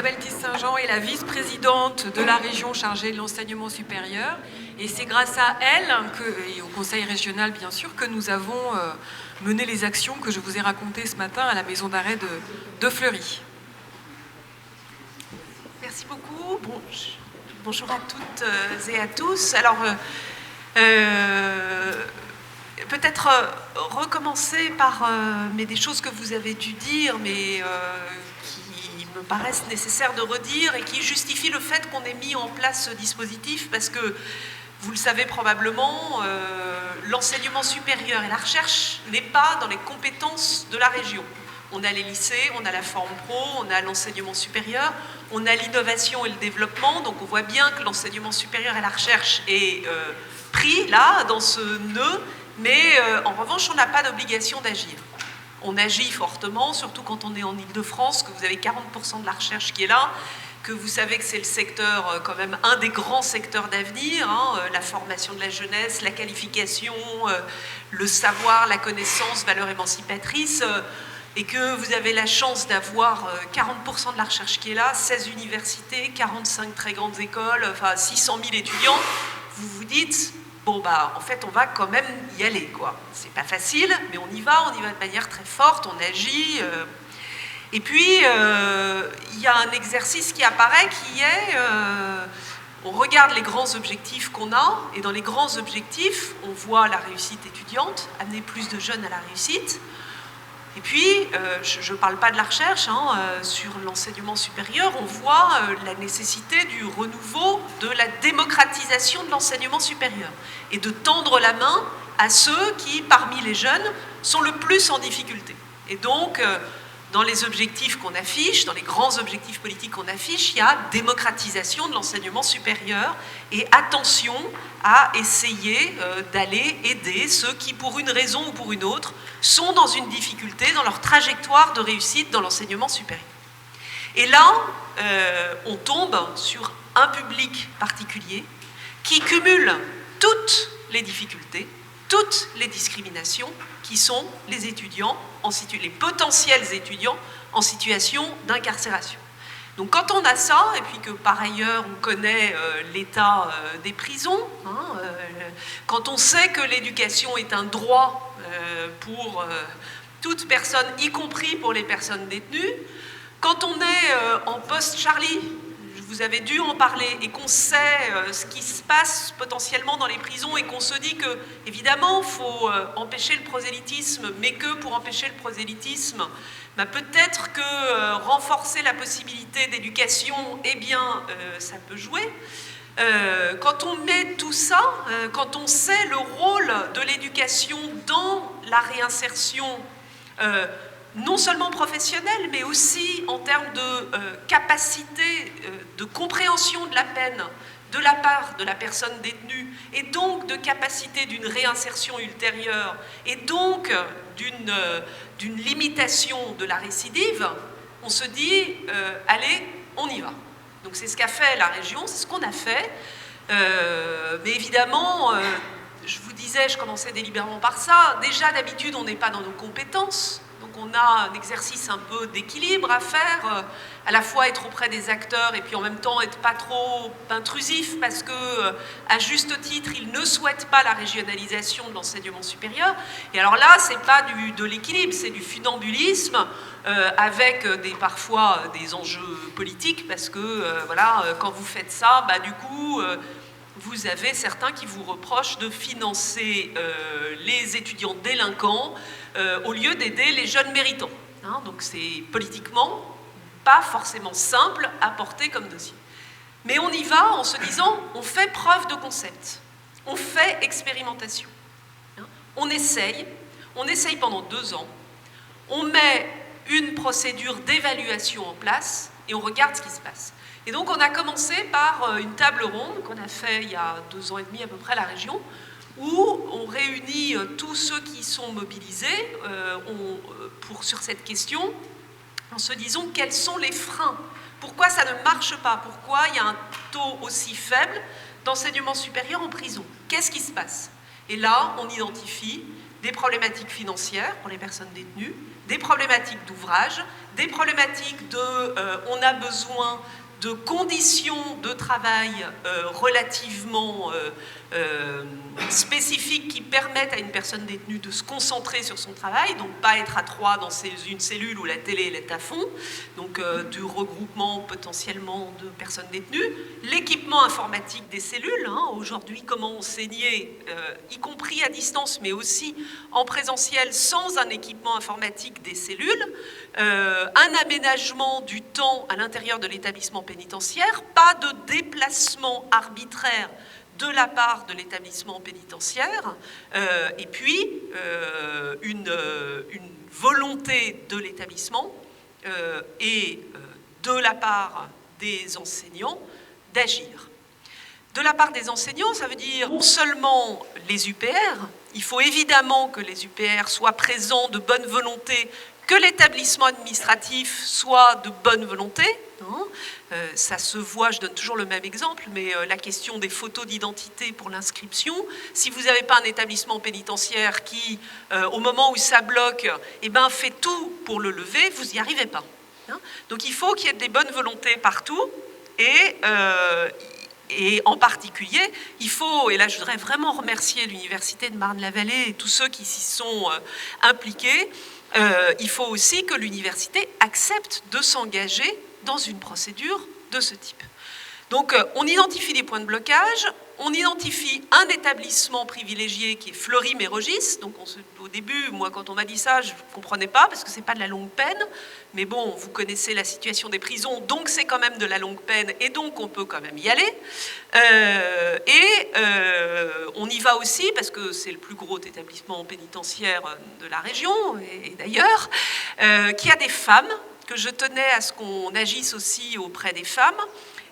Isabelle Tisse-Saint-Jean est la vice-présidente de la région chargée de l'enseignement supérieur. Et c'est grâce à elle, et au conseil régional bien sûr, que nous avons mené les actions que je vous ai racontées ce matin à la maison d'arrêt de Fleury. Merci beaucoup. Bonjour à toutes et à tous. Alors, peut-être recommencer par mais des choses que vous avez dû dire, mais qui me paraissent nécessaires de redire et qui justifient le fait qu'on ait mis en place ce dispositif, parce que, vous le savez probablement, l'enseignement supérieur et la recherche n'est pas dans les compétences de la région. On a les lycées, on a la forme pro, on a l'enseignement supérieur, on a l'innovation et le développement, donc on voit bien que l'enseignement supérieur et la recherche est pris là, dans ce nœud, mais en revanche, on n'a pas d'obligation d'agir. On agit fortement, surtout quand on est en Île-de-France, que vous avez 40% de la recherche qui est là, que vous savez que c'est le secteur, quand même, un des grands secteurs d'avenir, hein, la formation de la jeunesse, la qualification, le savoir, la connaissance, valeur émancipatrice, et que vous avez la chance d'avoir 40% de la recherche qui est là, 16 universités, 45 très grandes écoles, enfin 600 000 étudiants, vous vous dites, bon bah en fait on va quand même y aller, quoi. C'est pas facile, mais on y va de manière très forte, on agit. Et puis il y a un exercice qui apparaît qui est, on regarde les grands objectifs qu'on a, et dans les grands objectifs, on voit la réussite étudiante, amener plus de jeunes à la réussite. Et puis, je ne parle pas de la recherche, hein, sur l'enseignement supérieur, on voit la nécessité du renouveau, de la démocratisation de l'enseignement supérieur et de tendre la main à ceux qui, parmi les jeunes, sont le plus en difficulté. Et donc, dans les objectifs qu'on affiche, dans les grands objectifs politiques qu'on affiche, il y a démocratisation de l'enseignement supérieur et attention à essayer d'aller aider ceux qui, pour une raison ou pour une autre, sont dans une difficulté dans leur trajectoire de réussite dans l'enseignement supérieur. Et là, on tombe sur un public particulier qui cumule toutes les difficultés, toutes les discriminations qui sont les étudiants, les potentiels étudiants en situation d'incarcération. Donc quand on a ça, et puis que par ailleurs on connaît l'état des prisons, hein, quand on sait que l'éducation est un droit pour toute personne, y compris pour les personnes détenues, quand on est en post-Charlie, vous avez dû en parler, et qu'on sait ce qui se passe potentiellement dans les prisons, et qu'on se dit que, évidemment, il faut empêcher le prosélytisme, mais que pour empêcher le prosélytisme, bah, peut-être que renforcer la possibilité d'éducation, eh bien, ça peut jouer. Quand on met tout ça, quand on sait le rôle de l'éducation dans la réinsertion, non seulement professionnelle, mais aussi en termes de capacité de compréhension de la peine de la part de la personne détenue, et donc de capacité d'une réinsertion ultérieure, et donc d'une limitation de la récidive, on se dit, allez, on y va. Donc c'est ce qu'a fait la région, c'est ce qu'on a fait, mais évidemment, je vous disais, je commençais délibérément par ça, déjà d'habitude on n'est pas dans nos compétences, donc on a un exercice un peu d'équilibre à faire, à la fois être auprès des acteurs et puis en même temps être pas trop intrusif, parce que à juste titre ils ne souhaitent pas la régionalisation de l'enseignement supérieur. Et alors là c'est pas de l'équilibre, c'est du funambulisme avec parfois des enjeux politiques, parce que voilà, quand vous faites ça, bah, du coup vous avez certains qui vous reprochent de financer les étudiants délinquants au lieu d'aider les jeunes méritants. Hein, donc c'est politiquement pas forcément simple à porter comme dossier. Mais on y va en se disant, on fait preuve de concept, on fait expérimentation. Hein, on essaye pendant 2 ans, on met une procédure d'évaluation en place et on regarde ce qui se passe. Et donc on a commencé par une table ronde qu'on a fait il y a 2 ans et demi à peu près à la région, où on réunit tous ceux qui sont mobilisés sur cette question, en se disant quels sont les freins, pourquoi ça ne marche pas, pourquoi il y a un taux aussi faible d'enseignement supérieur en prison, qu'est-ce qui se passe? Et là, on identifie des problématiques financières pour les personnes détenues, des problématiques d'ouvrage, des problématiques on a besoin de conditions de travail relativement spécifiques qui permettent à une personne détenue de se concentrer sur son travail, donc pas être à trois dans une cellule où la télé est à fond, donc du regroupement potentiellement de personnes détenues, l'équipement informatique des cellules, aujourd'hui comment enseigner, y compris à distance, mais aussi en présentiel sans un équipement informatique des cellules, un aménagement du temps à l'intérieur de l'établissement pénitentiaire, pas de déplacement arbitraire de la part de l'établissement pénitentiaire, et puis une volonté de l'établissement et de la part des enseignants d'agir. De la part des enseignants, ça veut dire non seulement les UPR, il faut évidemment que les UPR soient présents de bonne volonté, que l'établissement administratif soit de bonne volonté. Ça se voit, je donne toujours le même exemple, mais la question des photos d'identité pour l'inscription, si vous n'avez pas un établissement pénitentiaire qui, au moment où ça bloque, fait tout pour le lever, vous n'y arrivez pas. Donc il faut qu'il y ait des bonnes volontés partout, et en particulier, il faut, et là je voudrais vraiment remercier l'Université de Marne-la-Vallée et tous ceux qui s'y sont impliqués, il faut aussi que l'université accepte de s'engager dans une procédure de ce type. Donc on identifie des points de blocage, on identifie un établissement privilégié qui est Fleury-Mérogis. Donc au début, moi quand on m'a dit ça, je ne comprenais pas parce que ce n'est pas de la longue peine. Mais bon, vous connaissez la situation des prisons, donc c'est quand même de la longue peine et donc on peut quand même y aller. On y va aussi parce que c'est le plus gros établissement pénitentiaire de la région et d'ailleurs, qui a des femmes, que je tenais à ce qu'on agisse aussi auprès des femmes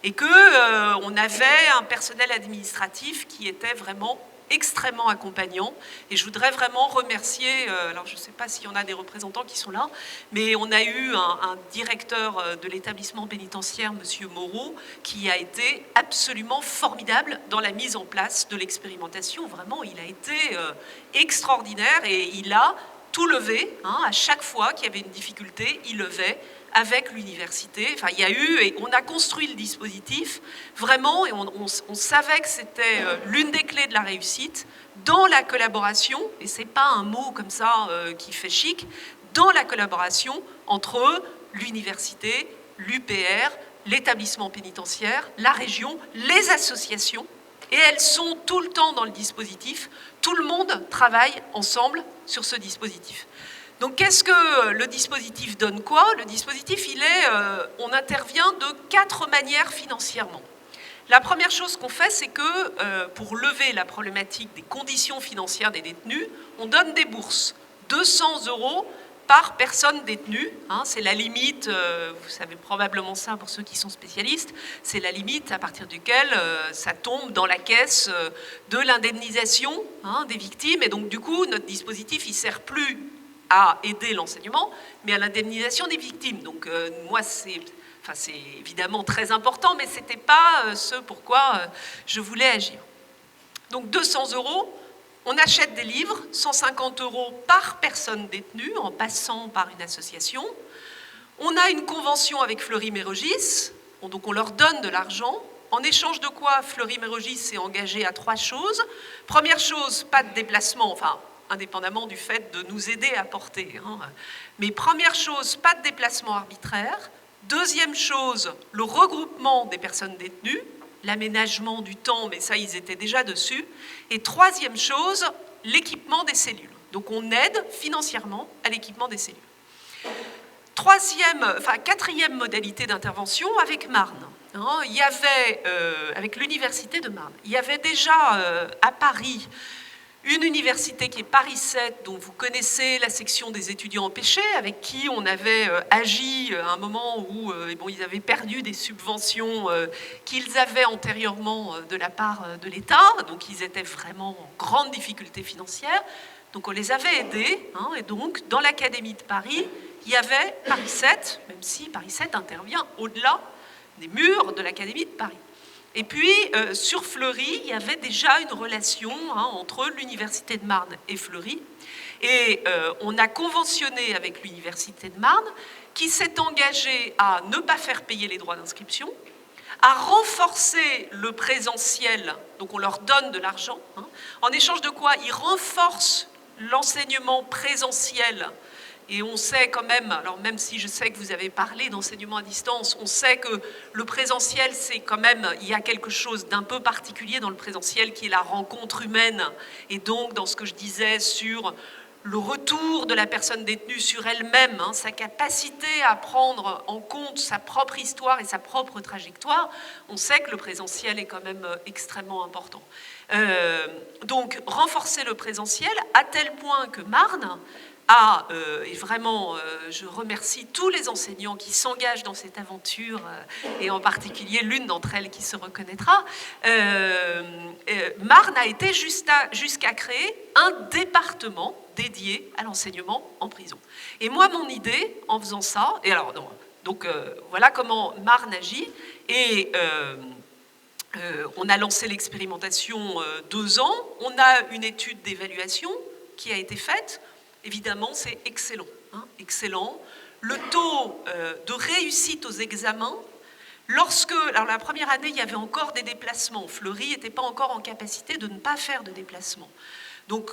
et qu'on avait un personnel administratif qui était vraiment extrêmement accompagnant. Et je voudrais vraiment remercier, alors je ne sais pas s'il y en a des représentants qui sont là, mais on a eu un directeur de l'établissement pénitentiaire, M. Moreau, qui a été absolument formidable dans la mise en place de l'expérimentation. Vraiment, il a été extraordinaire et il a tout levé, à chaque fois qu'il y avait une difficulté, il levait avec l'université. Enfin, il y a eu, et on a construit le dispositif, vraiment, et on savait que c'était l'une des clés de la réussite, dans la collaboration, et c'est pas un mot comme ça qui fait chic, dans la collaboration entre l'université, l'UPR, l'établissement pénitentiaire, la région, les associations, et elles sont tout le temps dans le dispositif. Tout le monde travaille ensemble sur ce dispositif. Donc qu'est-ce que le dispositif donne quoi? Le dispositif, on intervient de 4 manières financièrement. La première chose qu'on fait, c'est que pour lever la problématique des conditions financières des détenus, on donne des bourses, 200 € par personne détenue. C'est la limite, vous savez probablement ça pour ceux qui sont spécialistes, c'est la limite à partir duquel ça tombe dans la caisse de l'indemnisation des victimes. Et donc du coup, notre dispositif, il ne sert plus à aider l'enseignement, mais à l'indemnisation des victimes. Donc moi, c'est évidemment très important, mais ce n'était pas ce pourquoi je voulais agir. Donc 200 €. On achète des livres, 150 € par personne détenue, en passant par une association. On a une convention avec Fleury-Mérogis, donc on leur donne de l'argent. En échange de quoi, Fleury-Mérogis s'est engagé à 3 choses. Première chose, pas de déplacement, enfin, indépendamment du fait de nous aider à porter. Mais première chose, pas de déplacement arbitraire. Deuxième chose, le regroupement des personnes détenues, l'aménagement du temps, mais ça, ils étaient déjà dessus. Et troisième chose, l'équipement des cellules. Donc on aide financièrement à l'équipement des cellules. Quatrième modalité d'intervention avec Marne. Il y avait, avec l'université de Marne, il y avait déjà à Paris une université qui est Paris 7, dont vous connaissez la section des étudiants empêchés, avec qui on avait agi à un moment où ils avaient perdu des subventions qu'ils avaient antérieurement de la part de l'État, donc ils étaient vraiment en grande difficulté financière. Donc on les avait aidés, et donc dans l'Académie de Paris, il y avait Paris 7, même si Paris 7 intervient au-delà des murs de l'Académie de Paris. Et puis, sur Fleury, il y avait déjà une relation entre l'Université de Marne et Fleury. Et on a conventionné avec l'Université de Marne qui s'est engagée à ne pas faire payer les droits d'inscription, à renforcer le présentiel, donc on leur donne de l'argent, en échange de quoi ils renforcent l'enseignement présentiel. Et on sait quand même, alors même si je sais que vous avez parlé d'enseignement à distance, on sait que le présentiel, c'est quand même, il y a quelque chose d'un peu particulier dans le présentiel qui est la rencontre humaine. Et donc, dans ce que je disais sur le retour de la personne détenue sur elle-même, sa capacité à prendre en compte sa propre histoire et sa propre trajectoire, on sait que le présentiel est quand même extrêmement important. Donc, renforcer le présentiel à tel point que Marne et vraiment, je remercie tous les enseignants qui s'engagent dans cette aventure, et en particulier l'une d'entre elles qui se reconnaîtra. Marne a été jusqu'à créer un département dédié à l'enseignement en prison. Et moi, mon idée, en faisant ça, et alors, donc voilà comment Marne agit, et on a lancé l'expérimentation 2 ans, on a une étude d'évaluation qui a été faite. Évidemment, c'est excellent, excellent. Le taux de réussite aux examens, alors la première année, il y avait encore des déplacements. Fleury n'était pas encore en capacité de ne pas faire de déplacements. Donc,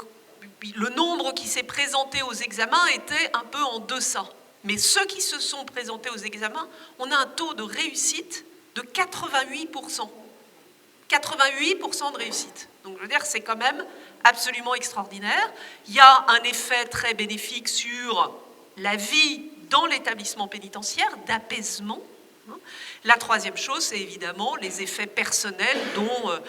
le nombre qui s'est présenté aux examens était un peu en deçà. Mais ceux qui se sont présentés aux examens, on a un taux de réussite de 88%. 88% de réussite. Donc, je veux dire, c'est quand même absolument extraordinaire. Il y a un effet très bénéfique sur la vie dans l'établissement pénitentiaire, d'apaisement. La troisième chose, c'est évidemment les effets personnels dont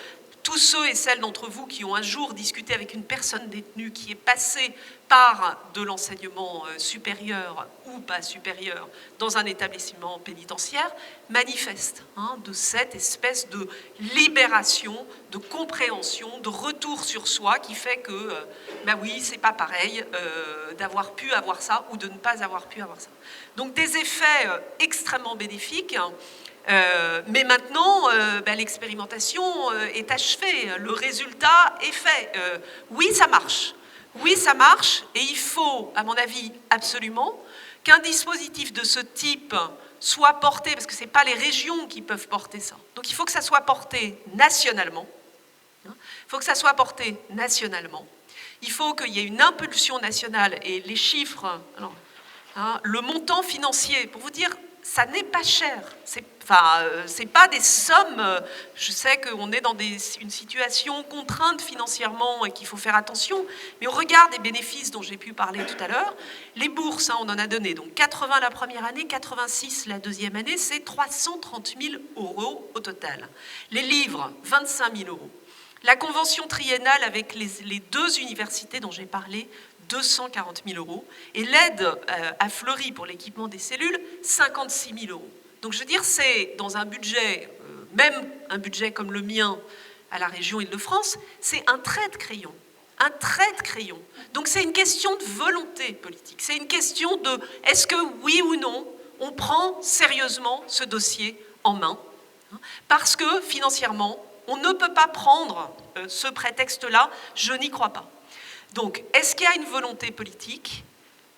tous ceux et celles d'entre vous qui ont un jour discuté avec une personne détenue qui est passée par de l'enseignement supérieur ou pas supérieur dans un établissement pénitentiaire manifestent de cette espèce de libération, de compréhension, de retour sur soi qui fait que, oui, c'est pas pareil d'avoir pu avoir ça ou de ne pas avoir pu avoir ça. Donc des effets extrêmement bénéfiques. Mais maintenant, l'expérimentation est achevée, le résultat est fait. Oui, ça marche. Oui, ça marche, et il faut, à mon avis, absolument qu'un dispositif de ce type soit porté, parce que ce n'est pas les régions qui peuvent porter ça. Donc il faut que ça soit porté nationalement. Il faut que ça soit porté nationalement. Il faut qu'il y ait une impulsion nationale, et les chiffres, le montant financier, pour vous dire, ça n'est pas cher. C'est pas des sommes. Je sais qu'on est dans une situation contrainte financièrement et qu'il faut faire attention, mais on regarde les bénéfices dont j'ai pu parler tout à l'heure. Les bourses, on en a donné. Donc 80 la première année, 86 la deuxième année, c'est 330 000 € au total. Les livres, 25 000 €. La convention triennale avec les 2 universités dont j'ai parlé, 240 000 €. Et l'aide à Fleury pour l'équipement des cellules, 56 000 €. Donc je veux dire, c'est dans un budget, même un budget comme le mien à la région Île-de-France, c'est un trait de crayon. Un trait de crayon. Donc c'est une question de volonté politique. C'est une question de est-ce que oui ou non, on prend sérieusement ce dossier en main. Parce que financièrement, on ne peut pas prendre ce prétexte-là, je n'y crois pas. Donc, est-ce qu'il y a une volonté politique?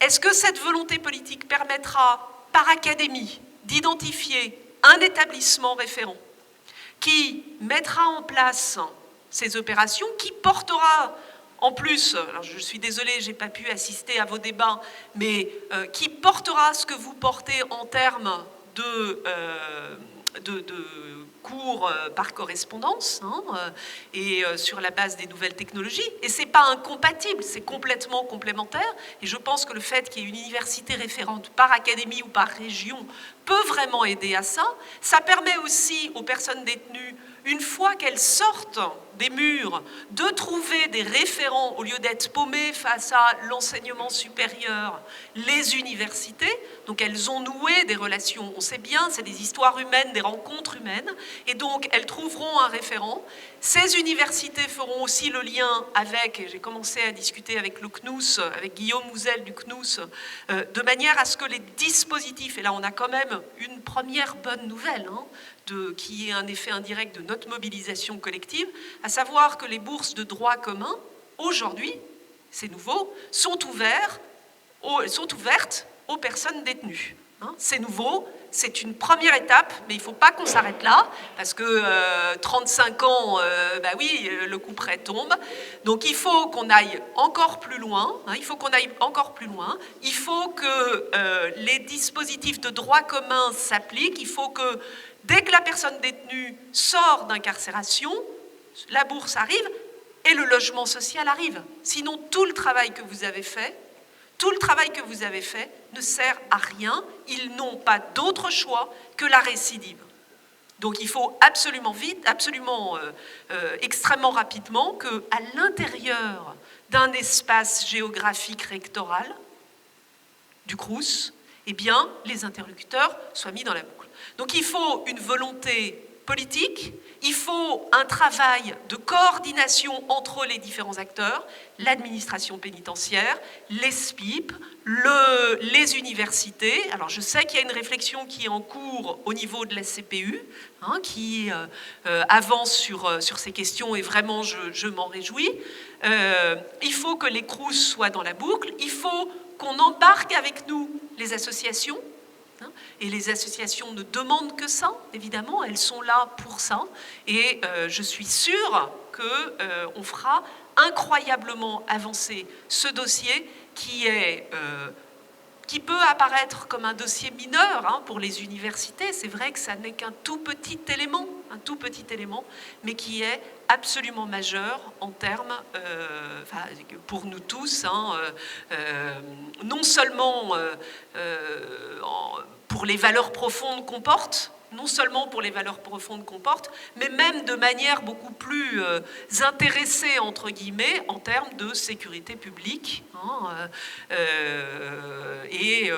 Est-ce que cette volonté politique permettra, par académie, d'identifier un établissement référent qui mettra en place ces opérations, qui portera en plus, alors je suis désolée, je n'ai pas pu assister à vos débats, mais qui portera ce que vous portez en termes de cours par correspondance et sur la base des nouvelles technologies. Et ce n'est pas incompatible, c'est complètement complémentaire. Et je pense que le fait qu'il y ait une université référente par académie ou par région peut vraiment aider à ça. Ça permet aussi aux personnes détenues, une fois qu'elles sortent des murs, de trouver des référents au lieu d'être paumés face à l'enseignement supérieur, les universités. Donc elles ont noué des relations, on sait bien, c'est des histoires humaines, des rencontres humaines, et donc elles trouveront un référent. Ces universités feront aussi le lien avec, et j'ai commencé à discuter avec le CNUS, avec Guillaume Mouzel du CNUS, de manière à ce que les dispositifs, et là on a quand même une première bonne nouvelle, qui est un effet indirect de notre mobilisation collective, à savoir que les bourses de droit commun, aujourd'hui, c'est nouveau, sont ouvertes aux personnes détenues. C'est nouveau, c'est une première étape, mais il ne faut pas qu'on s'arrête là, parce que 35 ans, oui, le couperet tombe. Donc il faut qu'on aille encore plus loin, il faut que les dispositifs de droit commun s'appliquent, il faut que dès que la personne détenue sort d'incarcération, la bourse arrive et le logement social arrive. Sinon, tout le travail que vous avez fait ne sert à rien. Ils n'ont pas d'autre choix que la récidive. Donc il faut absolument vite, extrêmement rapidement, qu'à l'intérieur d'un espace géographique rectoral, du Crous, eh bien, les interlocuteurs soient mis dans la boucle. Donc il faut une volonté politique, il faut un travail de coordination entre les différents acteurs, l'administration pénitentiaire, les SPIP, les universités. Alors je sais qu'il y a une réflexion qui est en cours au niveau de la CPU, qui avance sur ces questions et vraiment je m'en réjouis. Il faut que les Crous soient dans la boucle, il faut qu'on embarque avec nous les associations. Et les associations ne demandent que ça, évidemment, elles sont là pour ça. Et je suis sûre qu'on fera incroyablement avancer ce dossier qui peut apparaître comme un dossier mineur pour les universités. C'est vrai que ça n'est qu'un tout petit élément, mais qui est absolument majeur en termes, pour nous tous, non seulement pour les valeurs profondes qu'on porte, mais même de manière beaucoup plus intéressée, entre guillemets, en termes de sécurité publique et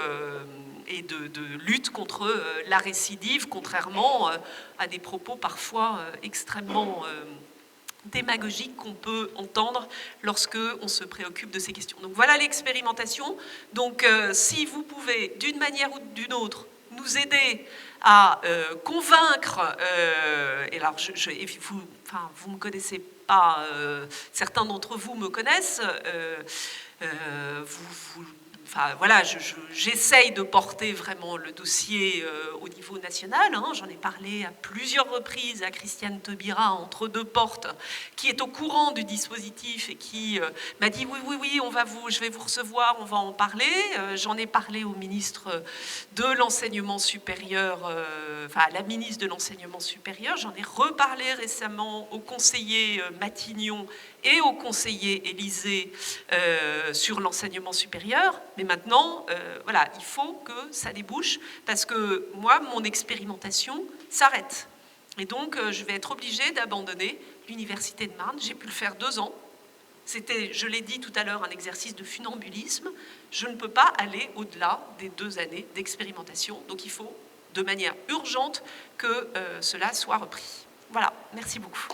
de lutte contre la récidive, contrairement à des propos parfois extrêmement démagogique qu'on peut entendre lorsque on se préoccupe de ces questions. Donc voilà l'expérimentation. Donc si vous pouvez, d'une manière ou d'une autre, nous aider à convaincre, et alors vous ne me connaissez pas, certains d'entre vous me connaissent, j'essaye de porter vraiment le dossier au niveau national. J'en ai parlé à plusieurs reprises à Christiane Taubira, entre deux portes, qui est au courant du dispositif et qui m'a dit oui, je vais vous recevoir, on va en parler. J'en ai parlé au ministre de l'enseignement supérieur, à la ministre de l'enseignement supérieur. J'en ai reparlé récemment au conseiller Matignon et au conseiller Élysée sur l'enseignement supérieur. Mais maintenant, il faut que ça débouche, parce que moi, mon expérimentation s'arrête. Et donc, je vais être obligée d'abandonner l'Université de Marne. J'ai pu le faire 2 ans. C'était, je l'ai dit tout à l'heure, un exercice de funambulisme. Je ne peux pas aller au-delà des 2 années d'expérimentation. Donc, il faut, de manière urgente, que cela soit repris. Voilà, merci beaucoup.